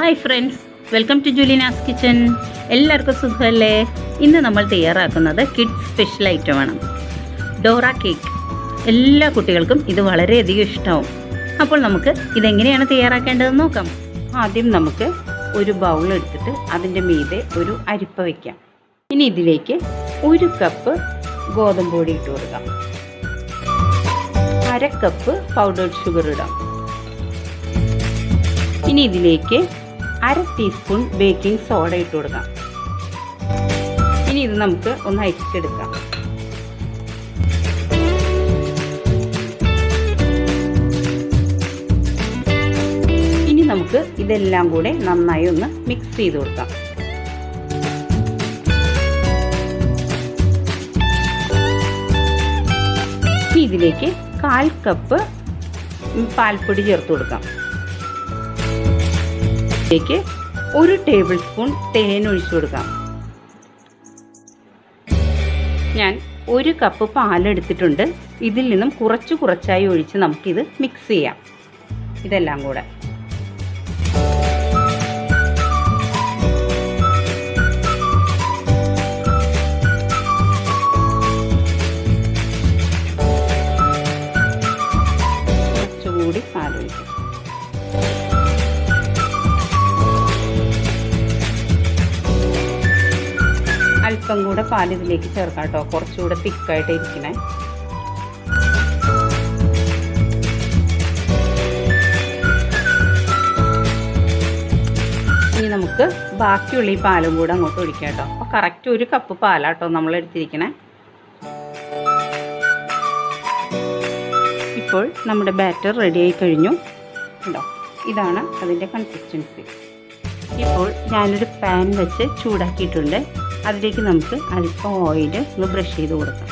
Hi friends, welcome to Julina's kitchen. എല്ലാവർക്കും സുഖമല്ലേ? ഇന്ന് നമ്മൾ തയ്യാറാക്കുന്നത് കിഡ്സ് സ്പെഷ്യൽ ഐറ്റമാണ്, ഡോറ കേക്ക്. എല്ലാ കുട്ടികൾക്കും ഇത് വളരെയധികം ഇഷ്ടമാവും. അപ്പോൾ നമുക്ക് ഇതെങ്ങനെയാണ് തയ്യാറാക്കേണ്ടതെന്ന് നോക്കാം. ആദ്യം നമുക്ക് ഒരു ബൗൾ എടുത്തിട്ട് അതിൻ്റെ മീതെ ഒരു അരിപ്പ വയ്ക്കാം. ഇനി ഇതിലേക്ക് 1 കപ്പ് ഗോതമ്പ് പൊടി ഇട്ട് കൊടുക്കാം. 1/2 കപ്പ് പൗഡേർഡ് ഷുഗർ ഇടാം. ഇനി ഇതിലേക്ക് 1/2 ടീസ്പൂൺ ബേക്കിംഗ് സോഡ ഇട്ട് കൊടുക്കാം. ഇനി ഇത് നമുക്ക് ഒന്ന് അരിച്ചെടുക്കാം. ഇനി നമുക്ക് ഇതെല്ലാം കൂടെ നന്നായി ഒന്ന് മിക്സ് ചെയ്ത് കൊടുക്കാം. ഇനി ഇതിലേക്ക് 1/4 കപ്പ് പാൽപ്പൊടി ചേർത്ത് കൊടുക്കാം. ഇതിലേക്ക് 1 ടേബിൾ സ്പൂൺ തേൻ ഒഴിച്ചു കൊടുക്കാം. ഞാൻ 1 കപ്പ് പാലെടുത്തിട്ടുണ്ട്. ഇതിൽ നിന്നും കുറച്ചായി ഒഴിച്ച് നമുക്കിത് മിക്സ് ചെയ്യാം. ഇതെല്ലാം കൂടെ കുറച്ചുകൂടി പാലൊഴിക്കാം. അല്പം കൂടെ പാൽ ഇതിലേക്ക് ചേർക്കാം കേട്ടോ, കുറച്ചുകൂടെ തിക്കായിട്ട് ഇരിക്കണേ. ഇനി നമുക്ക് ബാക്കിയുള്ള ഈ പാലും കൂടെ അങ്ങോട്ട് ഒഴിക്കാം കേട്ടോ. അപ്പോൾ കറക്റ്റ് 1 കപ്പ് പാലാട്ടോ നമ്മൾ എടുത്തിരിക്കണേ. ഇപ്പോൾ നമ്മുടെ ബാറ്റർ റെഡി ആയി കഴിഞ്ഞു കേട്ടോ. ഇതാണ് അതിൻ്റെ കൺസിസ്റ്റൻസി. ഇപ്പോൾ ഞാനൊരു പാൻ വെച്ച് ചൂടാക്കിയിട്ടുണ്ട്. അതിലേക്ക് നമുക്ക് അല്പം ഓയിൽ ഒന്ന് ബ്രഷ് ചെയ്ത് കൊടുക്കാം.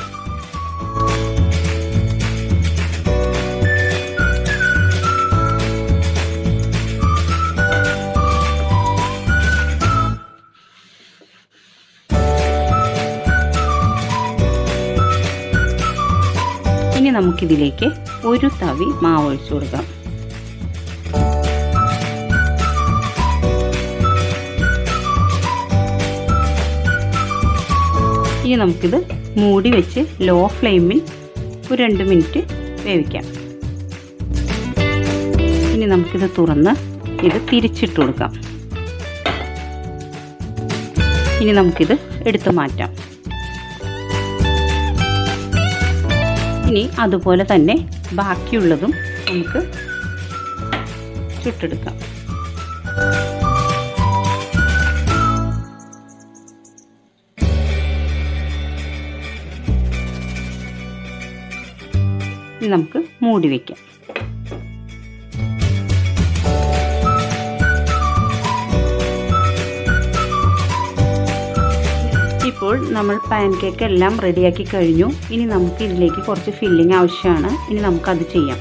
ഇനി നമുക്കിതിലേക്ക് 1 തവി മാവ് ഒഴിച്ചു കൊടുക്കാം. ഇനി നമുക്കിത് മൂടി വെച്ച് ലോ ഫ്ലെയിമിൽ ഒരു 2 മിനിറ്റ് വേവിക്കാം. ഇനി നമുക്കിത് തുറന്ന് ഇത് തിരിച്ചിട്ട് കൊടുക്കാം. ഇനി നമുക്കിത് എടുത്തു മാറ്റാം. ഇനി അതുപോലെ തന്നെ ബാക്കിയുള്ളതും നമുക്ക് ചുട്ടെടുക്കാം. ഇനി നമുക്ക് മൂടി വയ്ക്കാം. ഇപ്പോൾ നമ്മൾ പാൻ കേക്ക് എല്ലാം റെഡിയാക്കി കഴിഞ്ഞു. ഇനി നമുക്ക് ഇതിലേക്ക് കുറച്ച് ഫില്ലിംഗ് ആവശ്യമാണ്. ഇനി നമുക്കത് ചെയ്യാം.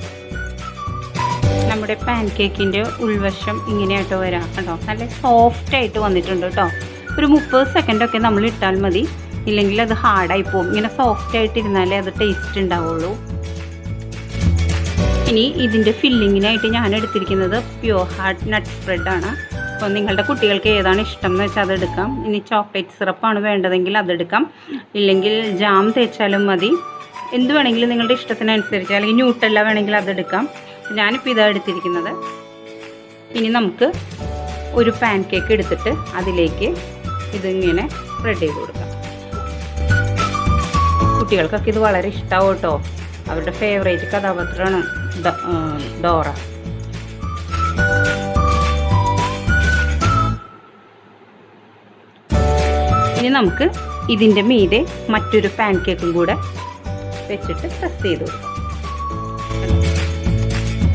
നമ്മുടെ പാൻ കേക്കിൻ്റെ ഉൾവശം ഇങ്ങനെയായിട്ട് വരാം കേട്ടോ. നല്ല സോഫ്റ്റായിട്ട് വന്നിട്ടുണ്ട് കേട്ടോ. ഒരു 30 സെക്കൻഡൊക്കെ നമ്മൾ ഇട്ടാൽ മതി, ഇല്ലെങ്കിൽ അത് ഹാർഡായി പോകും. ഇങ്ങനെ സോഫ്റ്റായിട്ട് ഇരുന്നാലേ അത് ടേസ്റ്റ് ഉണ്ടാവുള്ളൂ. ഇനി ഇതിൻ്റെ ഫില്ലിങ്ങിനായിട്ട് ഞാൻ എടുത്തിരിക്കുന്നത് പ്യൂർ ഹാർട്ട് നട്ട് സ്പ്രെഡാണ്. അപ്പോൾ നിങ്ങളുടെ കുട്ടികൾക്ക് ഏതാണ് ഇഷ്ടം എന്ന് വെച്ചാൽ അതെടുക്കാം. ഇനി ചോക്ലേറ്റ് സിറപ്പാണ് വേണ്ടതെങ്കിൽ അതെടുക്കാം, ഇല്ലെങ്കിൽ ജാം തേച്ചാലും മതി. എന്ത് വേണമെങ്കിലും നിങ്ങളുടെ ഇഷ്ടത്തിനനുസരിച്ച്, അല്ലെങ്കിൽ ന്യൂട്ടെല്ല വേണമെങ്കിൽ അതെടുക്കാം. ഞാനിപ്പോൾ ഇതാണ് എടുത്തിരിക്കുന്നത്. ഇനി നമുക്ക് ഒരു പാൻ കേക്ക് എടുത്തിട്ട് അതിലേക്ക് ഇതിങ്ങനെ സ്പ്രെഡ് ചെയ്ത് കൊടുക്കാം. കുട്ടികൾക്കൊക്കെ ഇത് വളരെ ഇഷ്ടമാവും കേട്ടോ. അവരുടെ ഫേവറേറ്റ് കഥാപാത്രമാണ് ഡോറ. ഇനി നമുക്ക് ഇതിൻ്റെ മീതെ മറ്റൊരു പാൻ കേക്കും കൂടെ വെച്ചിട്ട് പ്രസ് ചെയ്ത് കൊടുക്കാം.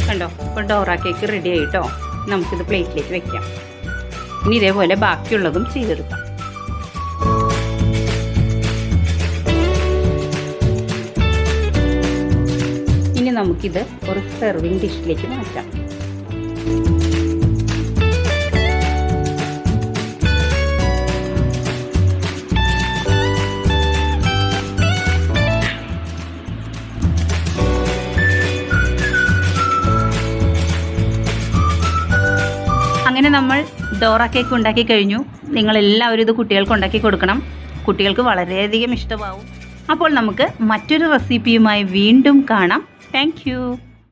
കണ്ടോ, ഇപ്പോൾ ഡോറ കേക്ക് റെഡി ആയിട്ടോ. നമുക്കിത് പ്ലേറ്റിലേക്ക് വെക്കാം. ഇനി ഇതേപോലെ ബാക്കിയുള്ളതും ചെയ്തെടുക്കാം. ഇനി നമുക്കിത് ഒരു സെർവിങ് ഡിഷിലേക്ക് മാറ്റാം. അങ്ങനെ നമ്മൾ ഡോറ കേക്ക് ഉണ്ടാക്കി കഴിഞ്ഞു. നിങ്ങളെല്ലാവരും ഇത് കുട്ടികൾക്ക് ഉണ്ടാക്കി കൊടുക്കണം. കുട്ടികൾക്ക് വളരെയധികം ഇഷ്ടമാവും. അപ്പോൾ നമുക്ക് മറ്റൊരു റെസിപ്പിയുമായി വീണ്ടും കാണാം. താങ്ക്